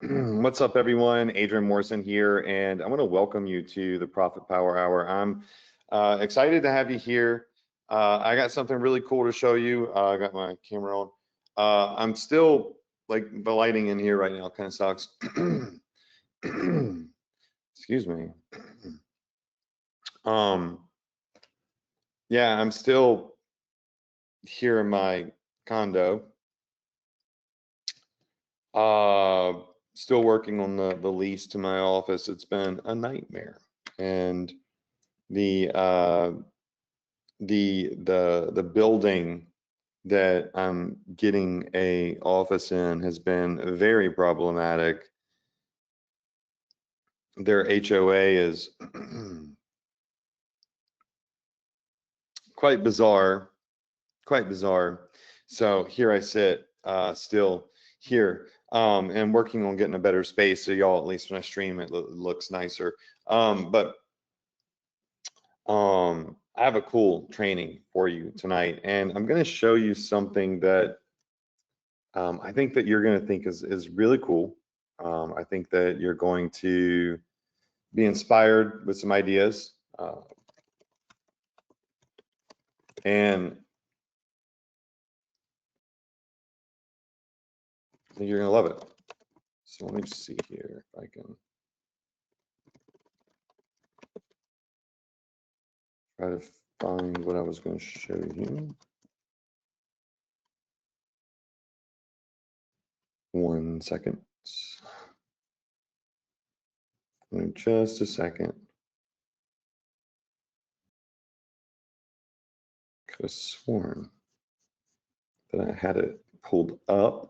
What's up, everyone? Adrian Morrison here, and I want to welcome you to the Profit Power Hour. I'm excited to have you here. I got something really cool to show you. I got my camera on. I'm still, like, the lighting in here right now kind of sucks. Excuse me. Yeah, I'm still here in my condo. Still working on the lease to my office. It's been a nightmare, and the building that I'm getting a office in has been very problematic. Their HOA is quite bizarre, So here I sit, still here, and working on getting a better space so y'all, at least when I stream, it looks nicer. I have a cool training for you tonight, and I'm going to show you something that I think that you're going to think is really cool. I think that you're going to be inspired with some ideas, and I think you're going to love it. So let me just see here if I can try to find what I was going to show you. 1 second. In just a second. Could have sworn that I had it pulled up.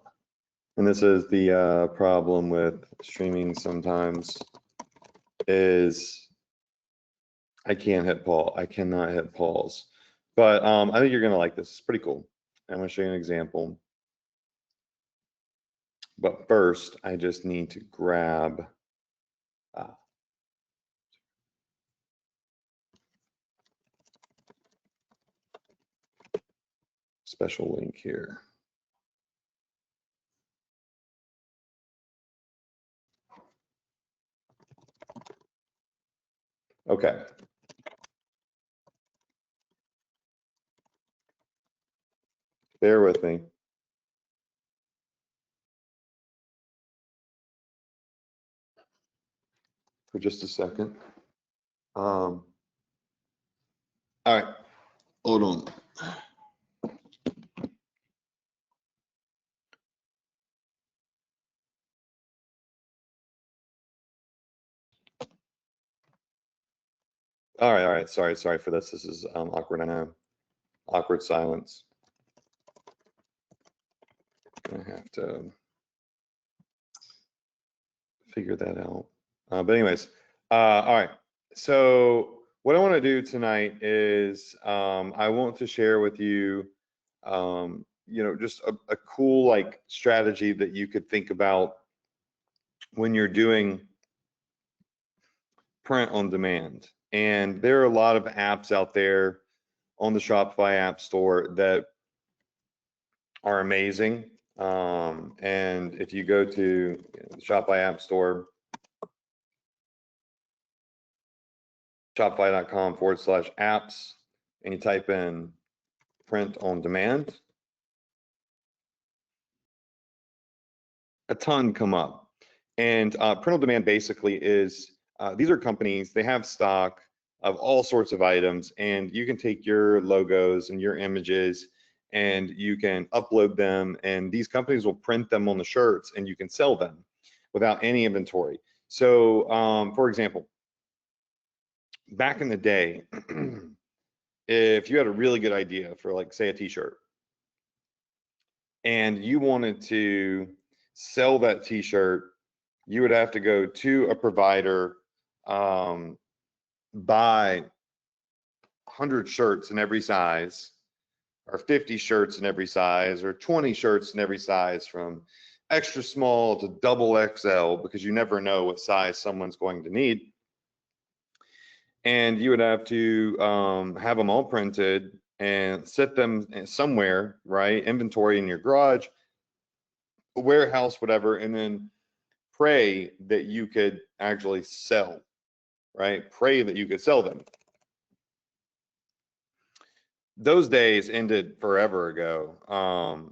And this is the problem with streaming sometimes, is I can't hit pause. I cannot hit pause. But I think you're gonna like this. It's pretty cool. I'm gonna show you an example. But first, I just need to grab special link here. Okay. Bear with me. For just a second. All right, hold on. All right. Sorry for this. This is awkward. I know. Awkward silence. Gonna have to figure that out. But anyways, all right. So what I want to do tonight is I want to share with you, just a cool like strategy that you could think about when you're doing print on demand. And there are a lot of apps out there on the Shopify App Store that are amazing. And if you go to the Shopify App Store, shopify.com/apps, and you type in print on demand, a ton come up. And print on demand basically is, these are companies, they have stock of all sorts of items, and you can take your logos and your images and you can upload them, and these companies will print them on the shirts and you can sell them without any inventory. So for example, back in the day, if you had a really good idea for, like, say, a t-shirt, and you wanted to sell that t-shirt, you would have to go to a provider, buy 100 shirts in every size, or 50 shirts in every size, or 20 shirts in every size, from extra small to double XL, because you never know what size someone's going to need. And you would have to have them all printed and set them somewhere, right? Inventory in your garage, warehouse, whatever, and then pray that you could actually sell, right? Pray that you could sell them. Those days ended forever ago.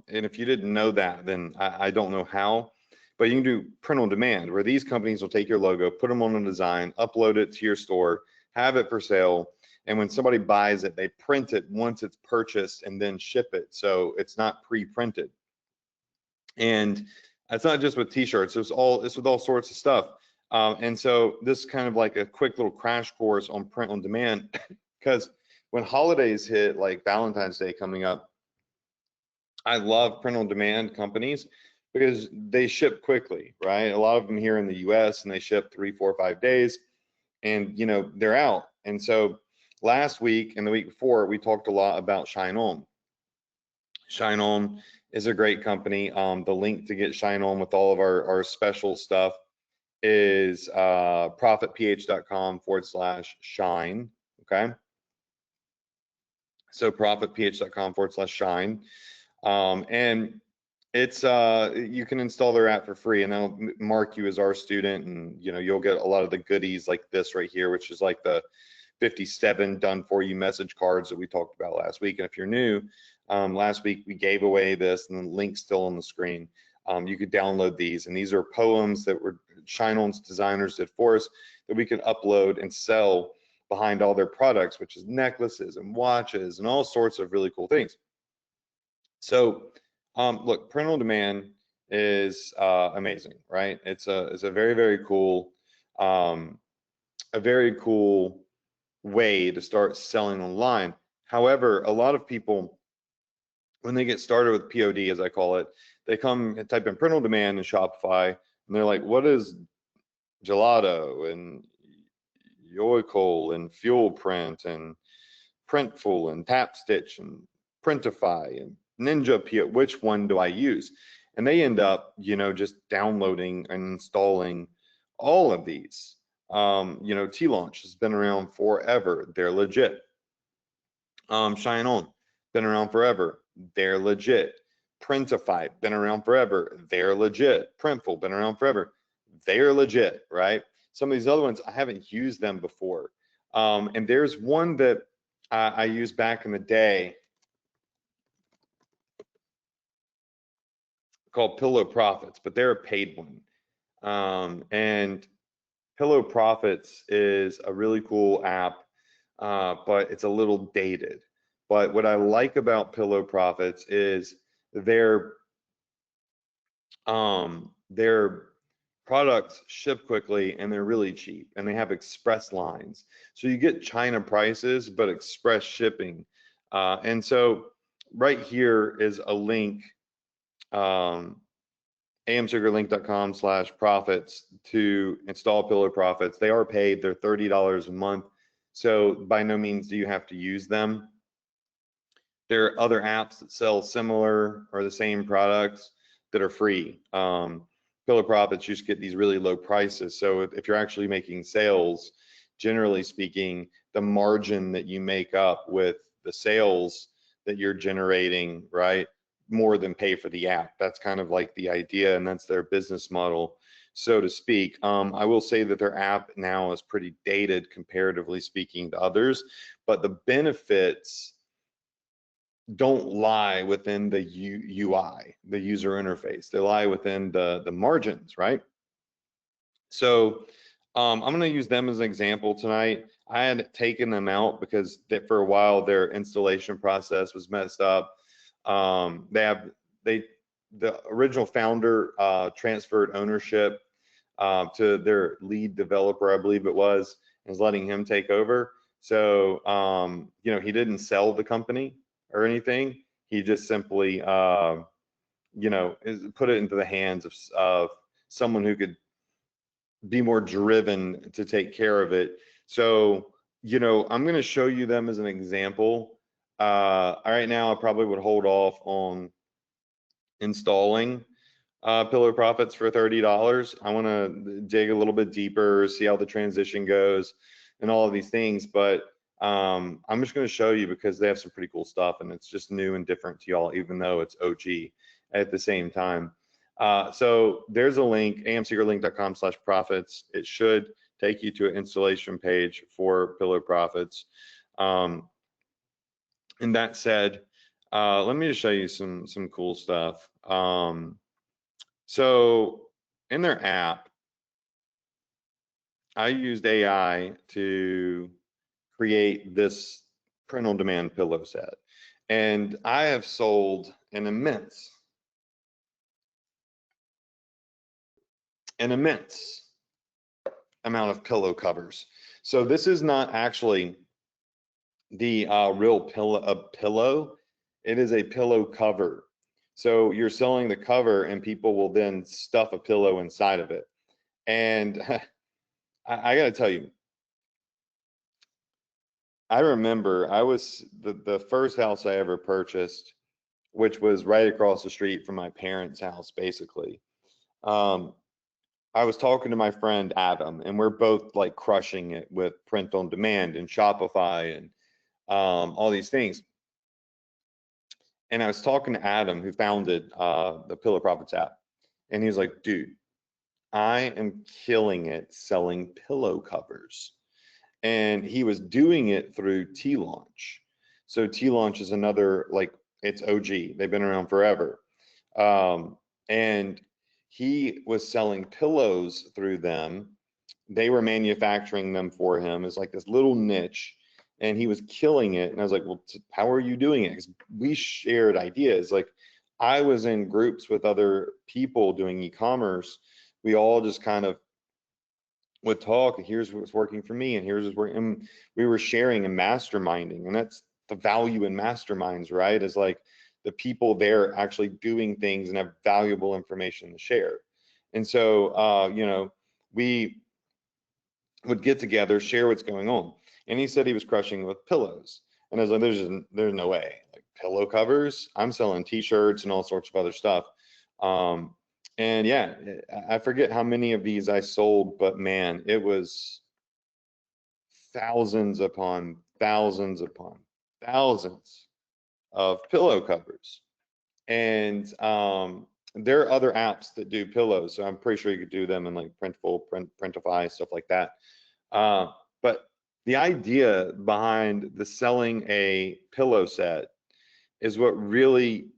And if you didn't know that, then I don't know how, but you can do print on demand, where these companies will take your logo, put them on a design, upload it to your store, have it for sale. And when somebody buys it, they print it once it's purchased and then ship it. So it's not pre-printed. And it's not just with t-shirts, it's with all sorts of stuff. And so this is kind of like a quick little crash course on print on demand, because when holidays hit, like Valentine's Day coming up, I love print on demand companies because they ship quickly, right? A lot of them here in the US, and they ship 3, 4, 5 days, and you know, they're out. And so last week and the week before, we talked a lot about Shine On. Shine On is a great company. The link to get Shine On with all of our special stuff is profitph.com/shine. Okay. So profitph.com/shine. And it's you can install their app for free, and they'll mark you as our student, and you know, you'll get a lot of the goodies like this right here, which is like the 57 done for you message cards that we talked about last week. And if you're new, last week we gave away this, and the link's still on the screen. You could download these, and these are poems that were Shine On's designers did for us that we could upload and sell behind all their products, which is necklaces and watches and all sorts of really cool things. So look, print on demand is amazing, right? It's a very, very cool way to start selling online. However, a lot of people, when they get started with POD, as I call it, they come and type in print on demand in Shopify, and they're like, what is gelato and yoicle and fuel print and Printful and Tap Stitch and Printify and Ninja PO, which one do I use? And they end up, you know, just downloading and installing all of these. You know, T-Launch has been around forever. They're legit. Shine On, been around forever. They're legit. Printify, been around forever. They're legit. Printful, been around forever. They're legit, right? Some of these other ones, I haven't used them before. And there's one that I used back in the day called Pillow Profits, but they're a paid one. And Pillow Profits is a really cool app, but it's a little dated. But what I like about Pillow Profits is their products ship quickly, and they're really cheap, and they have express lines. So you get China prices, but express shipping. And so right here is a link, amsugarlink.com/profits to install Pillow Profits. They are paid, they're $30 a month. So by no means do you have to use them. There are other apps that sell similar or the same products that are free. Pillow Profits, you just get these really low prices. So if you're actually making sales, generally speaking, the margin that you make up with the sales that you're generating, right, more than pay for the app. That's kind of like the idea, and that's their business model, so to speak. I will say that their app now is pretty dated comparatively speaking to others, but the benefits don't lie within the UI, the user interface. They lie within the margins, right? So I'm going to use them as an example tonight. I had taken them out because for a while their installation process was messed up. The original founder transferred ownership to their lead developer, I believe it was, and is letting him take over. So you know, he didn't sell the company or anything. He just simply you know, put it into the hands of someone who could be more driven to take care of it. So, you know, I'm going to show you them as an example. Right now, I probably would hold off on installing Pillow Profits for $30. I want to dig a little bit deeper, see how the transition goes and all of these things. But I'm just going to show you because they have some pretty cool stuff, and it's just new and different to y'all, even though it's OG at the same time. So there's a link, amsecretlink.com/profits. It should take you to an installation page for Pillow Profits. And that said, let me just show you some cool stuff. So in their app, I used AI to create this print-on-demand pillow set. And I have sold an immense amount of pillow covers. So this is not actually the real pillow. It is a pillow cover. So you're selling the cover and people will then stuff a pillow inside of it. And I got to tell you, I remember I was the first house I ever purchased, which was right across the street from my parents' house, basically. I was talking to my friend Adam, and we're both like crushing it with print on demand and Shopify and all these things. And I was talking to Adam, who founded the Pillow Profits app, and he was like, "Dude, I am killing it selling pillow covers." And he was doing it through T-Launch. So T-Launch is another, like, it's OG. They've been around forever. And he was selling pillows through them. They were manufacturing them for him. It's like this little niche, and he was killing it. And I was like, well, how are you doing it? 'Cause we shared ideas. Like, I was in groups with other people doing e-commerce. We all just kind of would talk, and here's what's working for me, and here's what's working. And we were sharing and masterminding, and that's the value in masterminds, right? Is like the people there actually doing things and have valuable information to share. And so, you know, we would get together, share what's going on. And he said he was crushing with pillows, and I was like, there's no way, like pillow covers. I'm selling T-shirts and all sorts of other stuff. And yeah, I forget how many of these I sold, but man, it was thousands upon thousands upon thousands of pillow covers. And there are other apps that do pillows, so I'm pretty sure you could do them in like Printful, Printify, stuff like that. But the idea behind the selling a pillow set is what really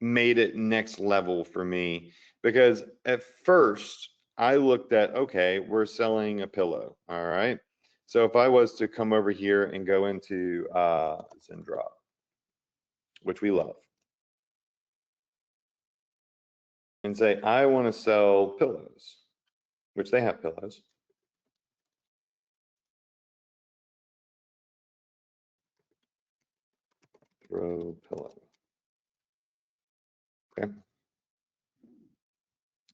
made it next level for me, because at first I looked at, okay, we're selling a pillow, all right. So if I was to come over here and go into Zendrop, which we love, and say I want to sell pillows, which they have pillows. Throw pillow. Okay.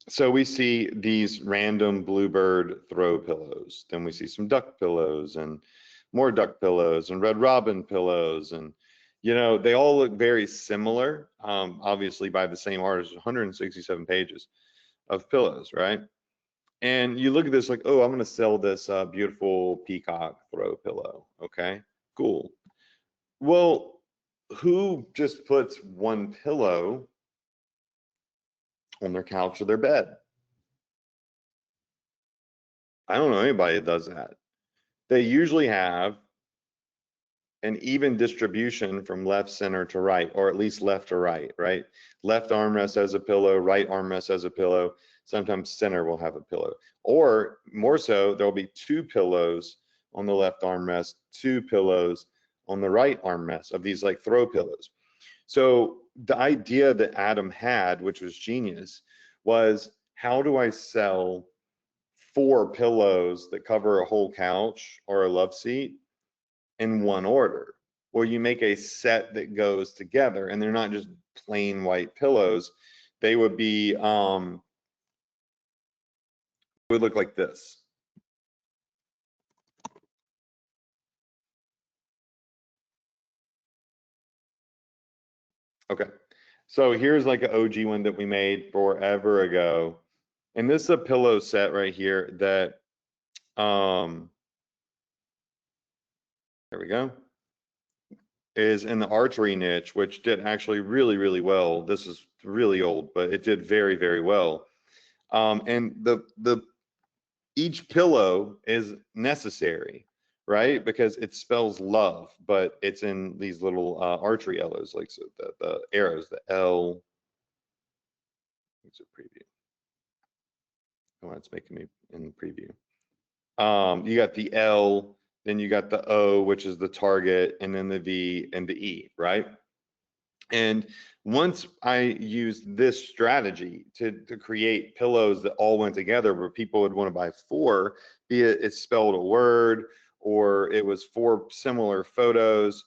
So we see these random bluebird throw pillows. Then we see some duck pillows and more duck pillows and red robin pillows. And, you know, they all look very similar, obviously by the same artist, 167 pages of pillows, right? And you look at this like, oh, I'm going to sell this beautiful peacock throw pillow. Okay, cool. Well, who just puts one pillow on their couch or their bed? I don't know anybody that does that. They usually have an even distribution from left, center to right, or at least left to right, right? Left armrest as a pillow, right armrest as a pillow. Sometimes center will have a pillow. Or more so, there'll be two pillows on the left armrest, two pillows on the right armrest of these like throw pillows. So the idea that Adam had, which was genius, was how do I sell 4 pillows that cover a whole couch or a love seat in one order? Or you make a set that goes together, and they're not just plain white pillows. They would be would look like this. Okay, so here's like an OG one that we made forever ago, and this is a pillow set right here that there we go. is in the archery niche, which did actually really, really well. This is really old, but it did very, very well. And each pillow is necessary, right? Because it spells love, but it's in these little archery arrows, like so the arrows, the L. It's a preview. Oh, it's making me in preview. You got the L, then you got the O, which is the target, and then the V and the E, right? And once I used this strategy to create pillows that all went together, where people would want to buy four, be it it's spelled a word or it was four similar photos,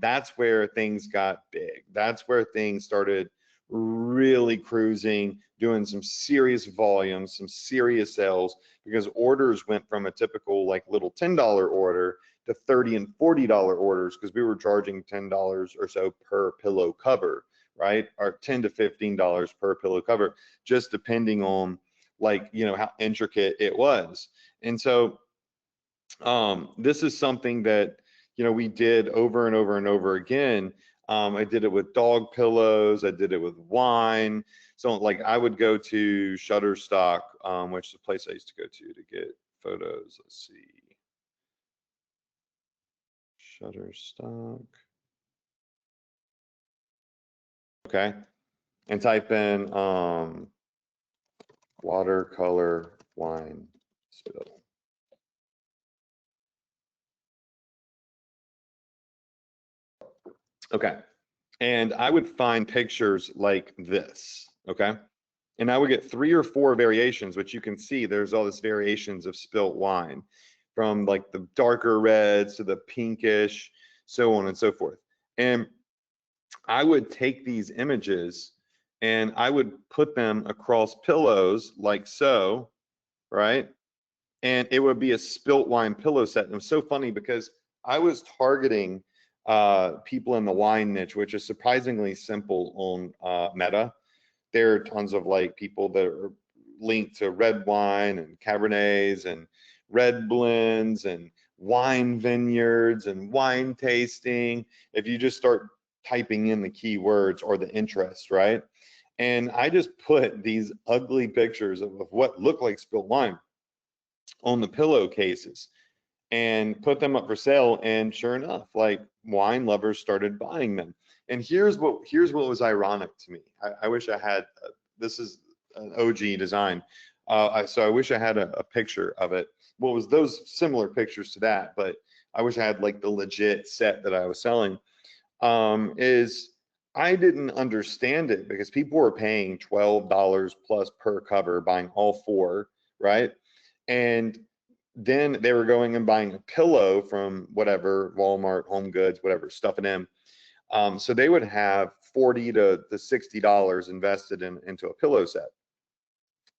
that's where things got big. That's where things started really cruising, doing some serious volume, some serious sales, because orders went from a typical like little $10 order to $30 and $40 orders, because we were charging $10 or so per pillow cover, right? Or $10 to $15 per pillow cover, just depending on like, you know, how intricate it was. And so this is something that, you know, we did over and over and over again. I did it with dog pillows. I did it with wine. So like I would go to Shutterstock, which is the place I used to go to get photos. Let's see. Shutterstock. Okay. And type in watercolor wine spill. Okay. And I would find pictures like this. Okay. And I would get 3 or 4 variations, which you can see there's all this variations of spilt wine, from like the darker reds to the pinkish, so on and so forth. And I would take these images and I would put them across pillows like so, right? And it would be a spilt wine pillow set. And it was so funny because I was targeting people in the wine niche, which is surprisingly simple on Meta. There are tons of like people that are linked to red wine and Cabernets and red blends and wine vineyards and wine tasting. If you just start typing in the keywords or the interest, right? And I just put these ugly pictures of what looked like spilled wine on the pillowcases and put them up for sale. And sure enough, like wine lovers started buying them. And here's what was ironic to me. I wish I had, this is an OG design. So I wish I had a picture of it. What was those similar pictures to that, but I wish I had like the legit set that I was selling. Is I didn't understand it because people were paying $12 plus per cover, buying all 4, right? And then they were going and buying a pillow from whatever, Walmart, Home Goods, whatever, stuff in them. So they would have $40 to $60 invested into a pillow set.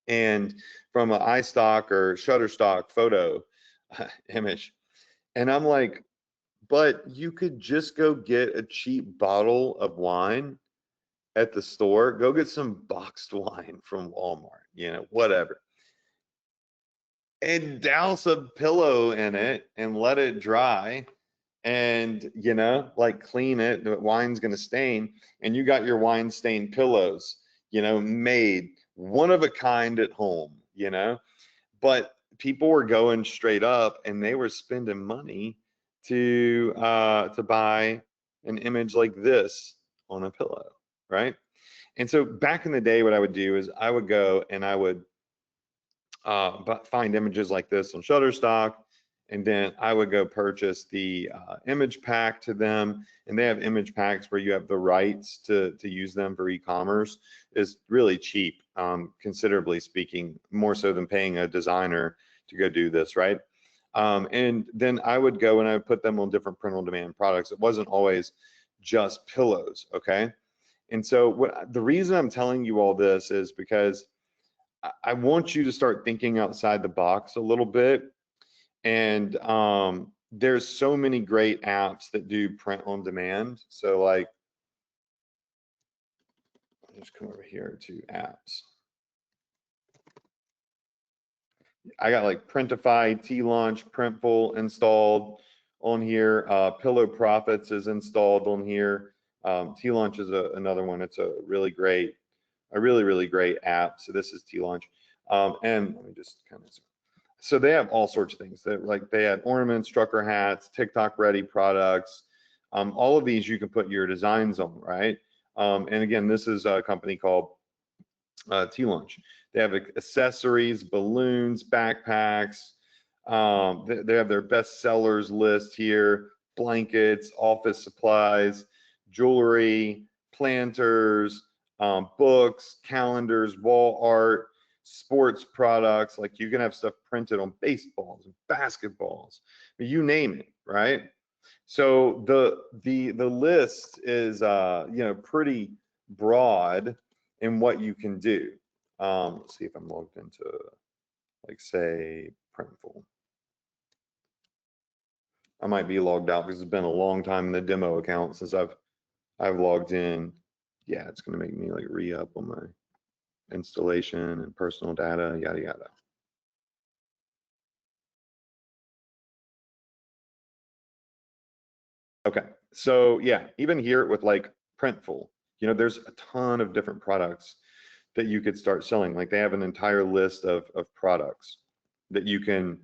And from an iStock or Shutterstock photo image. And I'm like, but you could just go get a cheap bottle of wine at the store. Go get some boxed wine from Walmart, you know, whatever. And douse a pillow in it and let it dry, and you know, like clean it. The wine's going to stain, and you got your wine stained pillows, you know, made one of a kind at home, you know. But people were going straight up and they were spending money to buy an image like this on a pillow, right? And so back in the day, what I would do is I would go and I would find images like this on Shutterstock, and then I would go purchase the image pack to them. And they have image packs where you have the rights to use them for e-commerce. It's really cheap, considerably speaking, more so than paying a designer to go do this, right? And then I would go and I would put them on different print on demand products. It wasn't always just pillows, okay? And so the reason I'm telling you all this is because I want you to start thinking outside the box a little bit. And there's so many great apps that do print on demand. So like, I'll just come over here to apps. I got like Printify, T-Launch, Printful installed on here. Pillow Profits is installed on here. T-Launch is another one. It's a really great, really great app. So this is T-Launch. And let me just kind of, so they have all sorts of things. They have ornaments, trucker hats, TikTok ready products. All of these you can put your designs on, right? And again, this is a company called T-Launch. They have accessories, balloons, backpacks. They have their best sellers list here: blankets, office supplies, jewelry, planters, books, calendars, wall art, sports products. Like you can have stuff printed on baseballs and basketballs, you name it, right? So the list is pretty broad in what you can do. Let's see if I'm logged into, like, say, Printful. I might be logged out because it's been a long time in the demo account since I've logged in. Yeah, it's going to make me like re-up on my installation and personal data, yada yada. Okay, so yeah, even here with like Printful, there's a ton of different products that you could start selling. Like they have an entire list of products that you can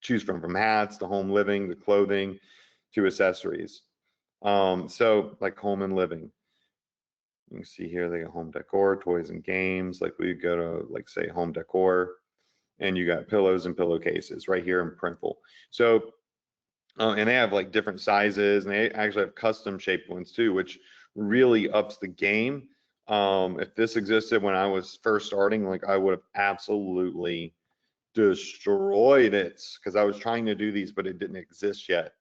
choose from hats to home living to clothing to accessories. So like home and living, you can see here they got home decor, toys and games. Like we go to, like, say, home decor, and you got pillows and pillowcases right here in Printful. So and they have like different sizes, and they actually have custom shaped ones too, which really ups the game. If this existed when I was first starting, like I would have absolutely destroyed it because I was trying to do these, but it didn't exist yet.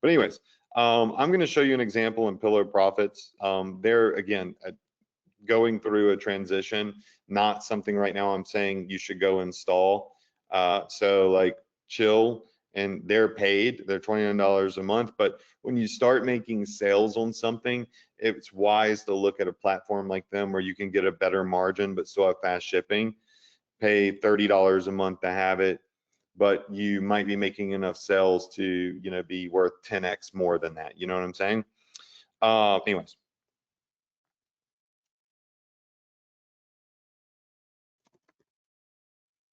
But anyways, I'm going to show you an example in Pillow Profits. They're, again, going through a transition, not something right now I'm saying you should go install. So like chill, and they're paid, they're $29 a month. But when you start making sales on something, it's wise to look at a platform like them where you can get a better margin but still have fast shipping. Pay $30 a month to have it, but you might be making enough sales to, be worth 10x more than that. You know what I'm saying? Anyways.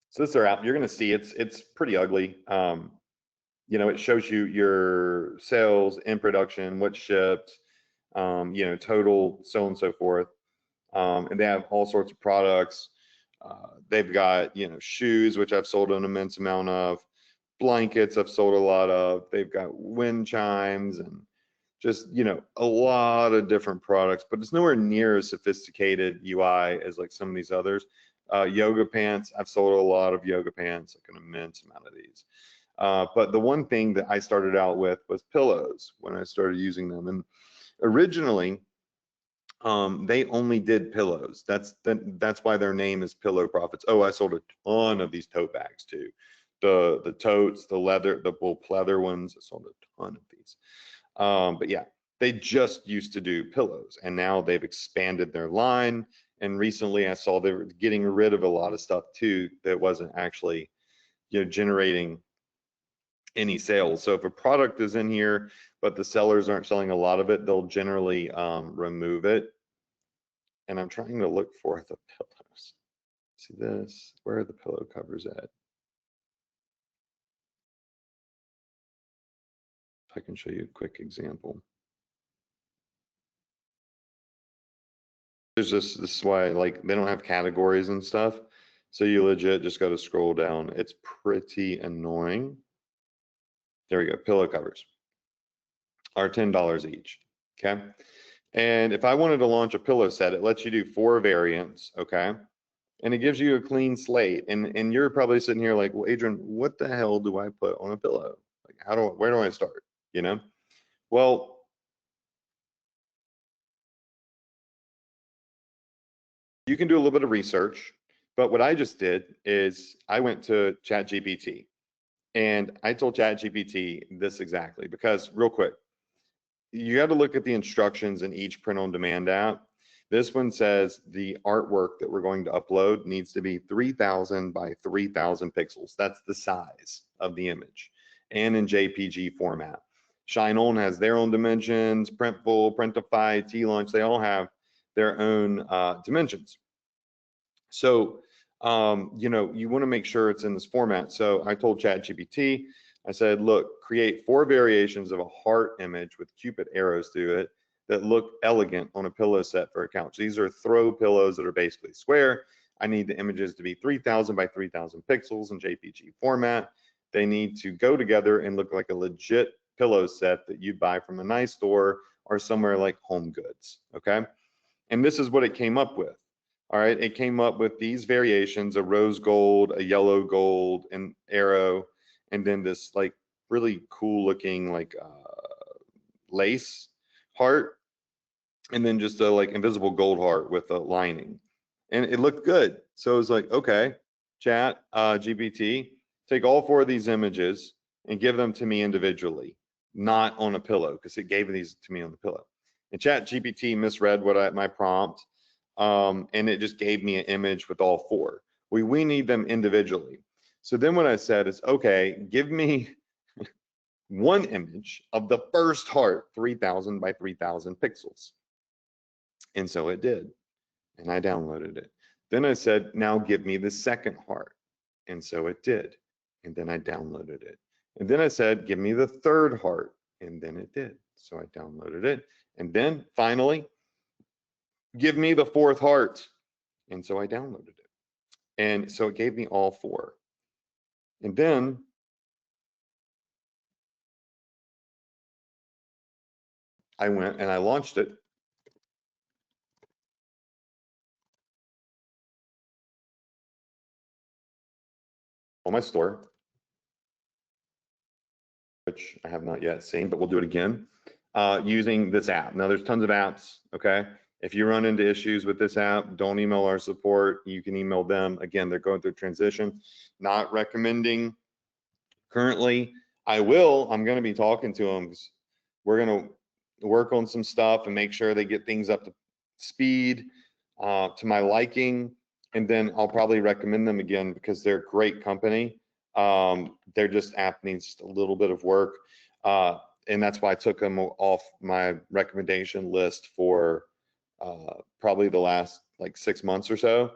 So this is our app. You're going to see it's pretty ugly. It shows you your sales in production, what shipped, total, so on and so forth. And they have all sorts of products. They've got, shoes, which I've sold an immense amount of, blankets I've sold a lot of. They've got wind chimes and just, a lot of different products, but it's nowhere near as sophisticated UI as like some of these others. Yoga pants, I've sold a lot of yoga pants, like an immense amount of these. But the one thing that I started out with was pillows when I started using them. And originally, they only did pillows. That's why their name is Pillow Profits. Oh, I sold a ton of these tote bags too. The totes, the leather, the wool pleather ones, I sold a ton of these. But yeah, they just used to do pillows, and now they've expanded their line. And recently I saw they were getting rid of a lot of stuff too that wasn't actually, generating any sales. So if a product is in here, but the sellers aren't selling a lot of it, they'll generally remove it. And I'm trying to look for the pillows. See this? Where are the pillow covers at? If I can show you a quick example. There's this is why, like, they don't have categories and stuff. So you legit just got to scroll down. It's pretty annoying. There we go. Pillow covers are $10 each. Okay. And if I wanted to launch a pillow set, it lets you do 4 variants. Okay. And it gives you a clean slate. And you're probably sitting here like, well, Adrian, what the hell do I put on a pillow? Like, where do I start? Well, you can do a little bit of research, but what I just did is I went to ChatGPT and I told ChatGPT this exactly, because real quick, you got to look at the instructions in each print on demand app. This one says the artwork that we're going to upload needs to be 3,000 by 3,000 pixels. That's the size of the image, and in JPG format. Shine On has their own dimensions, Printful, Printify, T-Launch, they all have their own dimensions. So, you want to make sure it's in this format. So I told ChatGPT, I said, look, create 4 variations of a heart image with Cupid arrows through it that look elegant on a pillow set for a couch. These are throw pillows that are basically square. I need the images to be 3000 by 3000 pixels in JPG format. They need to go together and look like a legit pillow set that you buy from a nice store or somewhere like Home Goods, okay? And this is what it came up with. All right, it came up with these variations, a rose gold, a yellow gold, an arrow, and then this like really cool looking like lace heart, and then just a like invisible gold heart with a lining. And it looked good. So it was like, okay, chat, GPT, take all 4 of these images and give them to me individually, not on a pillow, because it gave these to me on the pillow. And chat GPT misread my prompt. And it just gave me an image with all 4. We need them individually. So then what I said is, okay, give me one image of the first heart, 3000 by 3000 pixels. And so it did. And I downloaded it. Then I said, now give me the second heart. And so it did. And then I downloaded it. And then I said, give me the third heart. And then it did. So I downloaded it. And then finally, give me the 4th heart. And so I downloaded it. And so it gave me all 4. And then I went and I launched it. On my store, which I have not yet seen, but we'll do it again, using this app. Now there's tons of apps, okay? If you run into issues with this app, don't email our support. You can email them. Again, they're going through transition. Not recommending currently. I'm going to be talking to them because we're going to work on some stuff and make sure they get things up to speed, to my liking. And then I'll probably recommend them again because they're a great company. Their just app needs a little bit of work. And that's why I took them off my recommendation list for probably the last like 6 months or so,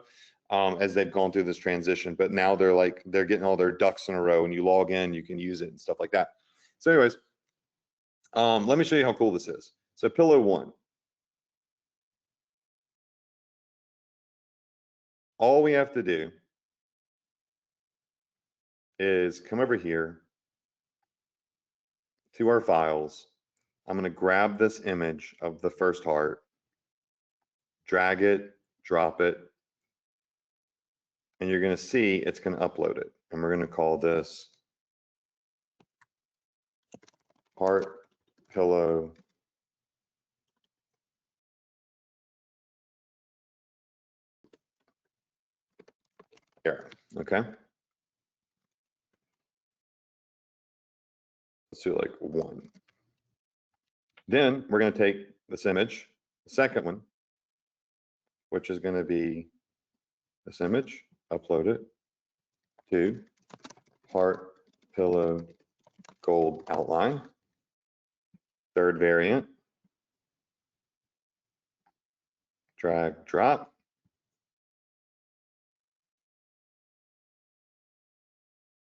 as they've gone through this transition. But now they're getting all their ducks in a row, and you log in, you can use it and stuff like that. So anyways, let me show you how cool this is. So pillow 1. All we have to do is come over here to our files. I'm going to grab this image of the first heart, drag it, drop it, and you're going to see it's going to upload it. And we're going to call this heart pillow arrow. Okay. Let's do like 1. Then we're going to take this image, the second one, which is going to be this image, upload it to heart pillow gold outline, third variant, drag, drop.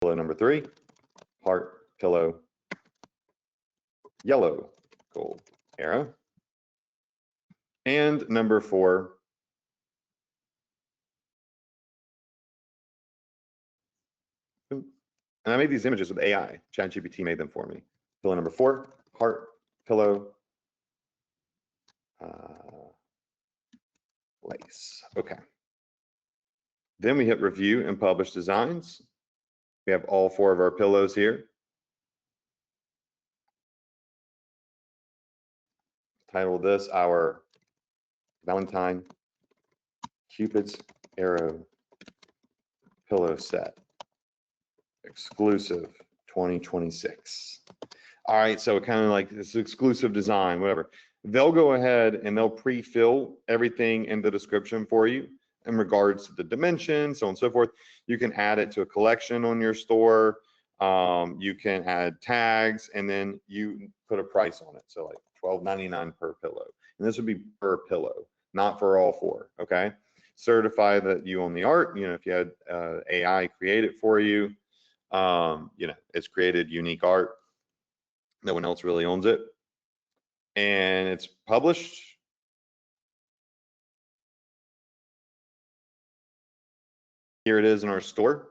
Pillow number 3, heart pillow yellow gold arrow. And number 4, and I made these images with AI. ChatGPT made them for me. Pillow number 4, heart pillow lace. Okay. Then we hit review and publish designs. We have all 4 of our pillows here. Title this our Valentine Cupid's Arrow Pillow Set, exclusive 2026. All right, so kind of like this exclusive design, whatever. They'll go ahead and they'll pre-fill everything in the description for you in regards to the dimensions, so on and so forth. You can add it to a collection on your store. You can add tags, and then you put a price on it. So like $12.99 per pillow. And this would be per pillow, not for all four, okay? Certify that you own the art. You know, if you had AI create it for you, you know, it's created unique art. No one else really owns it. And it's published. Here it is in our store,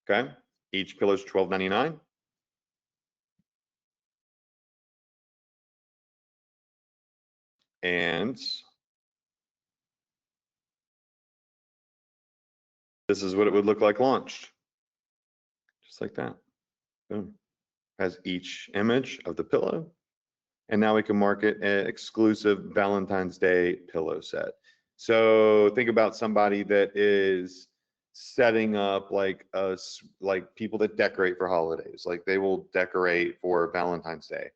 okay? Each pillow is $12.99. And this is what it would look like launched. Just like that. Boom. Has each image of the pillow. And now we can market an exclusive Valentine's Day pillow set. So think about somebody that is setting up like people that decorate for holidays, like they will decorate for Valentine's Day.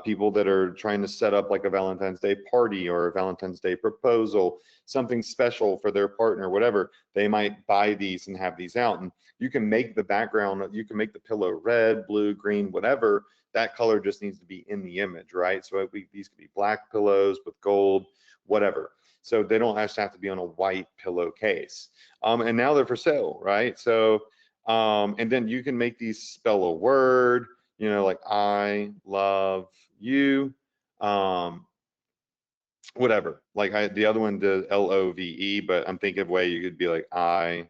People that are trying to set up like a Valentine's Day party or a Valentine's Day proposal, something special for their partner, whatever, they might buy these and have these out. And you can make the background, you can make the pillow red, blue, green, whatever. That color just needs to be in the image, right? So these could be black pillows with gold, whatever. So they don't actually have to be on a white pillowcase. And now they're for sale, right? So, and then you can make these spell a word, you know, like I love you, whatever. Like the other one does LOVE, but I'm thinking of a way you could be like I,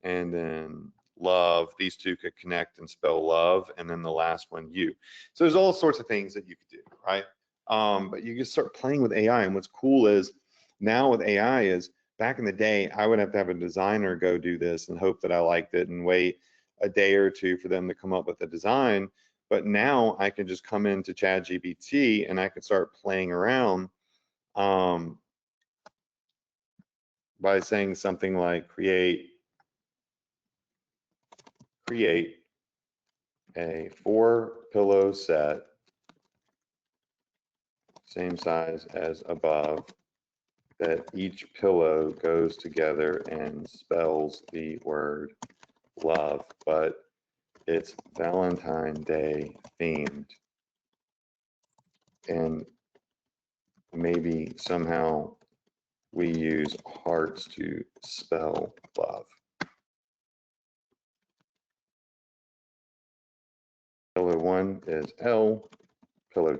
and then love. These two could connect and spell love, and then the last one you. So there's all sorts of things that you could do, right? But you can start playing with AI, and what's cool is now with AI is back in the day, I would have to have a designer go do this and hope that I liked it and wait a day or two for them to come up with a design. But now I can just come into ChatGPT and I can start playing around by saying something like create a 4-pillow set, same size as above, that each pillow goes together and spells the word love, but it's Valentine Day themed. And maybe somehow we use hearts to spell love. Pillow 1 is L, pillow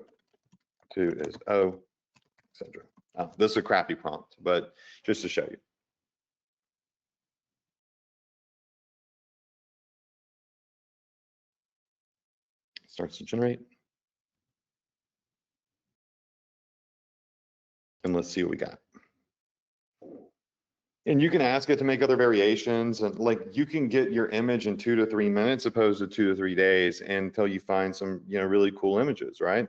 2 is O, etc. This is a crappy prompt, but just to show you. Starts to generate. And let's see what we got. And you can ask it to make other variations, and like you can get your image in 2 to 3 minutes opposed to 2 to 3 days until you find some, you know, really cool images, right?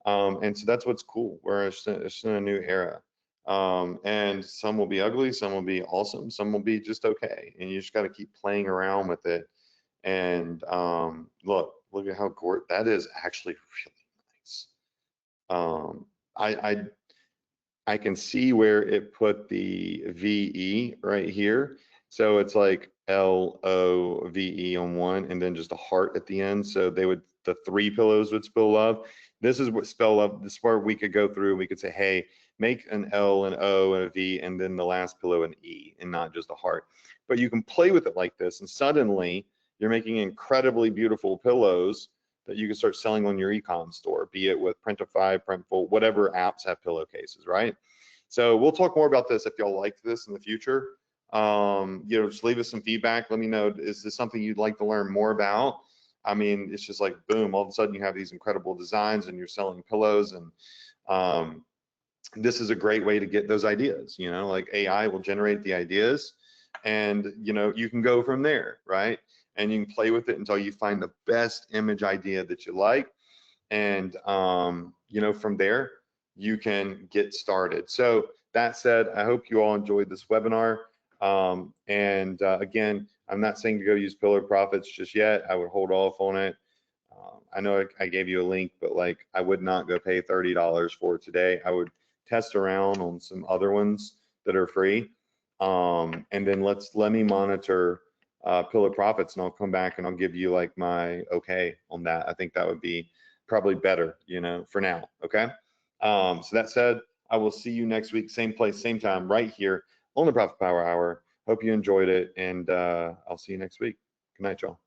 And so that's what's cool. We're it's in a new era. And some will be ugly, some will be awesome, some will be just okay. And you just got to keep playing around with it. And look at how gorgeous that is. Actually, really nice. I can see where it put the VE right here. So it's like LOVE on one, and then just a heart at the end. So the 3 pillows would spell love. This is what spell love. This is where we could go through and we could say, hey, make an L, an O, and a V, and then the last pillow an E, and not just a heart. But you can play with it like this, and suddenly you're making incredibly beautiful pillows that you can start selling on your e-com store, be it with Printify, Printful, whatever apps have pillowcases, right? So we'll talk more about this if y'all like this in the future. You know, just leave us some feedback. Let me know, is this something you'd like to learn more about? I mean, it's just like, boom, all of a sudden you have these incredible designs and you're selling pillows, and this is a great way to get those ideas. You know, like AI will generate the ideas, and you know, you can go from there, right? And you can play with it until you find the best image idea that you like, and you know, from there you can get started. So that said, I hope you all enjoyed this webinar. Again, I'm not saying to go use Pillar Profits just yet. I would hold off on it. I know I gave you a link, but like I would not go pay $30 for it today. I would test around on some other ones that are free. And then let me monitor pillar profits, and I'll come back and I'll give you like my okay on that. I think that would be probably better, you know, for now. Okay. So that said, I will see you next week, same place, same time, right here on the Profit Power Hour. Hope you enjoyed it, and I'll see you next week. Good night, y'all.